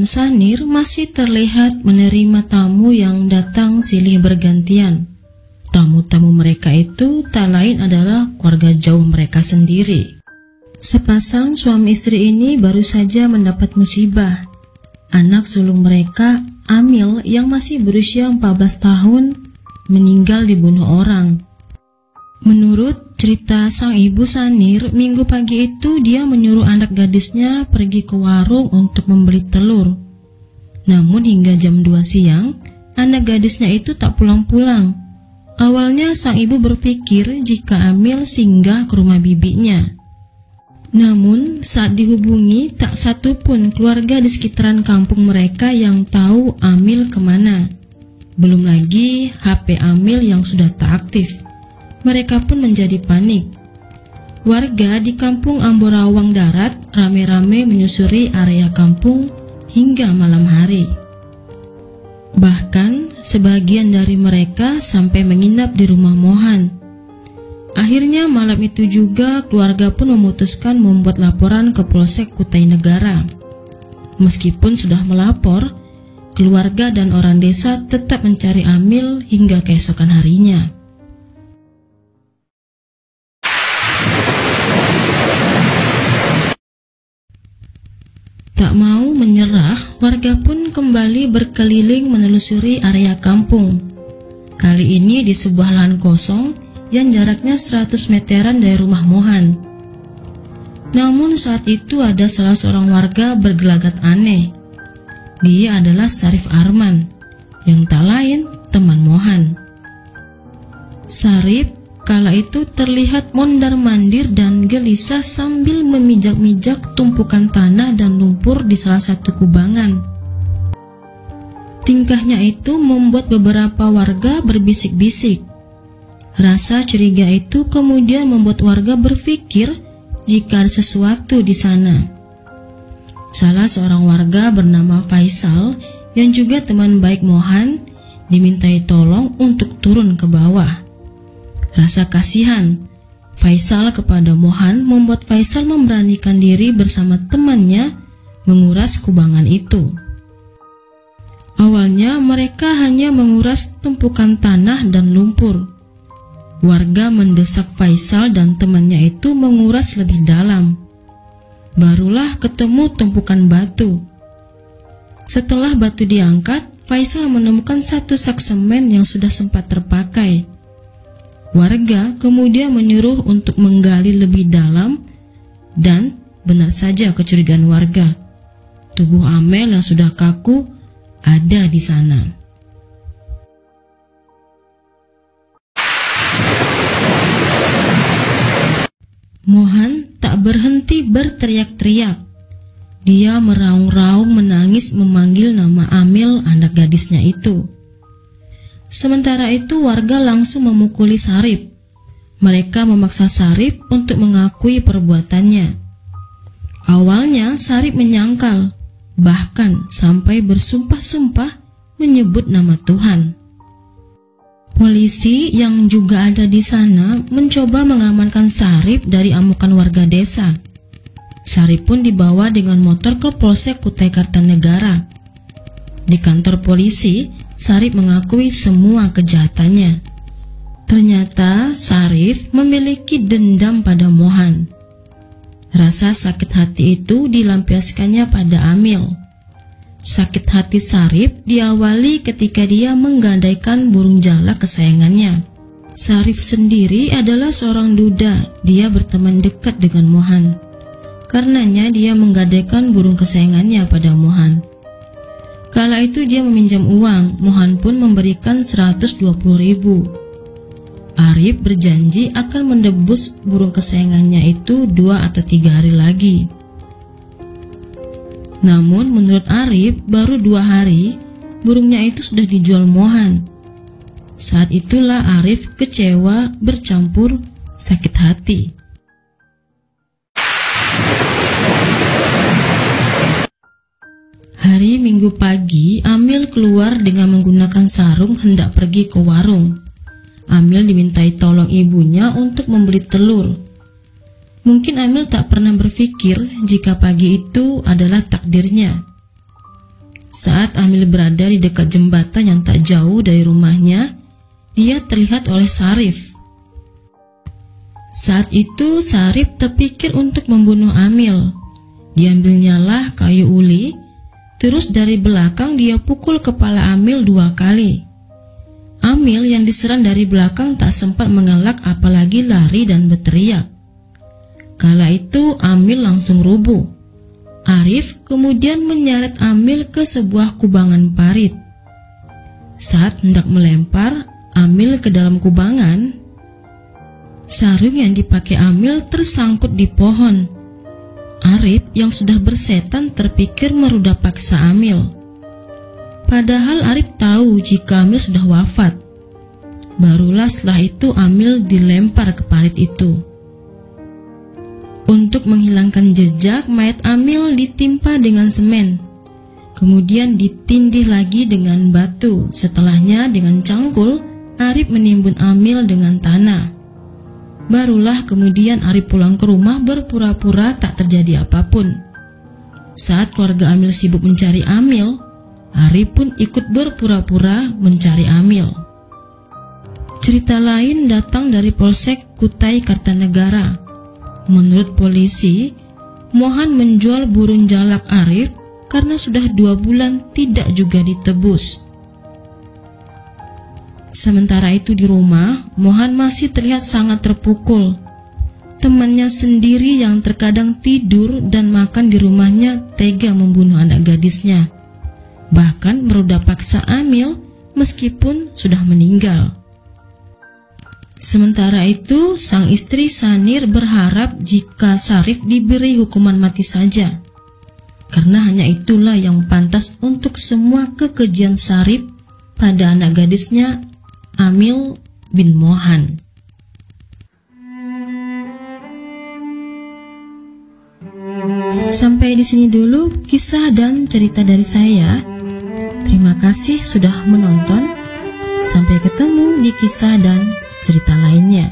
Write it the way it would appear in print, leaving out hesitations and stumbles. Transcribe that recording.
Sanir masih terlihat menerima tamu yang datang silih bergantian. Tamu-tamu mereka itu tak lain adalah keluarga jauh mereka sendiri. Sepasang suami istri ini baru saja mendapat musibah. Anak sulung mereka, Amil, yang masih berusia 14 tahun, meninggal dibunuh orang. Menurut cerita sang ibu Sanir, minggu pagi itu dia menyuruh anak gadisnya pergi ke warung untuk membeli telur. Namun hingga jam 2 siang, anak gadisnya itu tak pulang-pulang. Awalnya sang ibu berpikir jika Amil singgah ke rumah bibinya. Namun saat dihubungi, tak satu pun keluarga di sekitaran kampung mereka yang tahu Amil kemana. Belum lagi HP Amil yang sudah tak aktif. Mereka pun menjadi panik. Warga di kampung Amborawang Darat rame-rame menyusuri area kampung hingga malam hari. Bahkan sebagian dari mereka sampai menginap di rumah Mohan. Akhirnya malam itu juga keluarga pun memutuskan membuat laporan ke Polsek Kutai Negara. Meskipun sudah melapor, keluarga dan orang desa tetap mencari Amil hingga keesokan harinya. Tak mau menyerah, warga pun kembali berkeliling menelusuri area kampung. Kali ini di sebuah lahan kosong yang jaraknya 100 meteran dari rumah Mohan. Namun saat itu ada salah seorang warga bergelagat aneh. Dia adalah Sarif Arman, yang tak lain teman Mohan. Sarif kala itu terlihat mondar-mandir dan gelisah sambil memijak-mijak tumpukan tanah dan lumpur di salah satu kubangan. Tingkahnya itu membuat beberapa warga berbisik-bisik. Rasa curiga itu kemudian membuat warga berpikir jika ada sesuatu di sana. Salah seorang warga bernama Faisal yang juga teman baik Mohan dimintai tolong untuk turun ke bawah. Rasa kasihan Faisal kepada Mohan membuat Faisal memberanikan diri bersama temannya menguras kubangan itu. Awalnya mereka hanya menguras tumpukan tanah dan lumpur. Warga mendesak Faisal dan temannya itu menguras lebih dalam. Barulah ketemu tumpukan batu. Setelah batu diangkat, Faisal menemukan satu sak semen yang sudah sempat terpakai. Warga kemudian menyuruh untuk menggali lebih dalam dan benar saja kecurigaan warga. Tubuh Amel yang sudah kaku ada di sana. Mohan tak berhenti berteriak-teriak. Dia meraung-raung menangis memanggil nama Amil, anak gadisnya itu. Sementara itu warga langsung memukuli Sarif. Mereka memaksa Sarif untuk mengakui perbuatannya. Awalnya Sarif menyangkal, bahkan sampai bersumpah-sumpah menyebut nama Tuhan. Polisi yang juga ada di sana mencoba mengamankan Sarif dari amukan warga desa. Sarif pun dibawa dengan motor ke Polsek Kutai Kartanegara. Di kantor polisi, Sarif mengakui semua kejahatannya. Ternyata Sarif memiliki dendam pada Mohan. Rasa sakit hati itu dilampiaskannya pada Amil. Sakit hati Sarif diawali ketika dia menggadaikan burung jalak kesayangannya. Sarif sendiri adalah seorang duda, dia berteman dekat dengan Mohan. Karenanya dia menggadaikan burung kesayangannya pada Mohan. Kala itu dia meminjam uang, Mohan pun memberikan 120.000. Arif berjanji akan mendebus burung kesayangannya itu 2 atau 3 hari lagi. Namun menurut Arif, baru 2 hari burungnya itu sudah dijual Mohan. Saat itulah Arif kecewa bercampur sakit hati. Hari Minggu pagi, Amil keluar dengan menggunakan sarung hendak pergi ke warung. Amil dimintai tolong ibunya untuk membeli telur. Mungkin Amil tak pernah berpikir jika pagi itu adalah takdirnya. Saat Amil berada di dekat jembatan yang tak jauh dari rumahnya, dia terlihat oleh Sarif. Saat itu Sarif terpikir untuk membunuh Amil. Diambilnyalah kayu uli, terus dari belakang dia pukul kepala Amil 2 kali. Amil yang diserang dari belakang tak sempat mengelak apalagi lari dan berteriak. Kala itu Amil langsung rubuh. Arif kemudian menyeret Amil ke sebuah kubangan parit. Saat hendak melempar Amil ke dalam kubangan, sarung yang dipakai Amil tersangkut di pohon. Arif yang sudah bersetan terpikir merudah paksa Amil. Padahal Arif tahu jika Amil sudah wafat. Barulah setelah itu Amil dilempar ke parit itu. Untuk menghilangkan jejak, mayat Amil ditimpa dengan semen. Kemudian ditindih lagi dengan batu. Setelahnya dengan cangkul, Arif menimbun Amil dengan tanah. Barulah kemudian Arif pulang ke rumah berpura-pura tak terjadi apapun. Saat keluarga Amil sibuk mencari Amil, Arif pun ikut berpura-pura mencari Amil. Cerita lain datang dari Polsek Kutai Kartanegara. Menurut polisi, Mohan menjual burung jalak Arif karena sudah 2 bulan tidak juga ditebus. Sementara itu di rumah, Mohan masih terlihat sangat terpukul. Temannya sendiri yang terkadang tidur dan makan di rumahnya tega membunuh anak gadisnya. Bahkan merudah paksa Amil meskipun sudah meninggal. Sementara itu, sang istri Sanir berharap jika Sarif diberi hukuman mati saja. Karena hanya itulah yang pantas untuk semua kekejian Sarif pada anak gadisnya Amil bin Mohan. Sampai di sini dulu kisah dan cerita dari saya. Terima kasih sudah menonton. Sampai ketemu di kisah dan cerita lainnya.